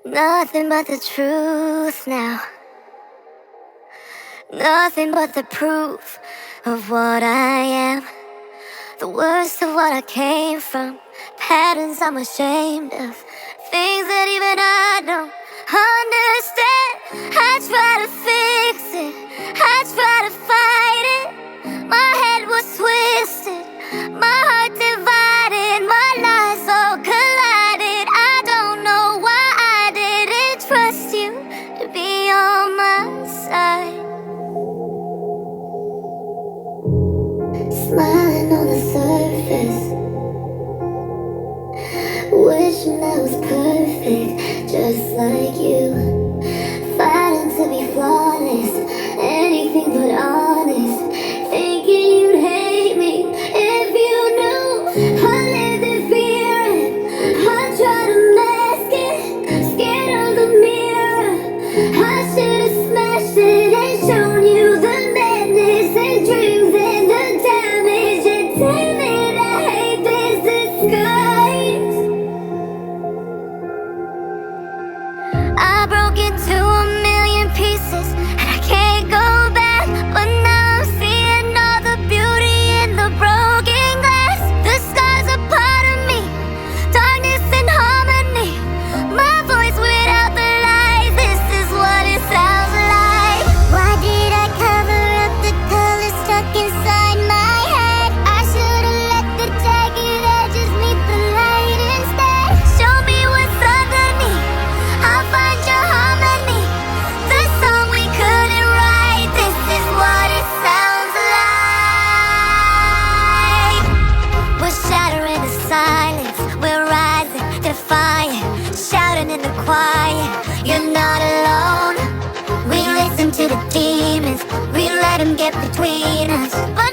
Nothing but the truth now. Nothing but the proof of what I am. The worst of what I came from. Patterns I'm ashamed of. Things that even I don't understand. I try to fix it. I try to fight it. My head was twisted. My heart divided. My lies all collided. I don't know why I didn't trust you to be on my side. Smiling on the surface, wishing I was perfect, just like you. Fighting to be flawless, anything but honest. Thinking you'd hate me if you knew I lived in fear. I try to mask it, scared of the mirror. I should have smashed it and shown you the madness and dreams and the damage. And damn it, I hate this disguise. I broke into a million pieces and I can't go back. But now I'm seeing all the beauty in the broken glass. The scars are part of me, darkness and harmony. My voice without the lies, this is what it sounds like. Why did I cover up the color stuck inside my head? I should've let the jagged edges meet the light instead. Show me what's underneath, I'll find your harmony. The song we couldn't write, this is what it sounds like. We're shattering the silence, we're rising, defiant, shouting in the quiet. You're not alone. We listen to the demons, we let them get between us. But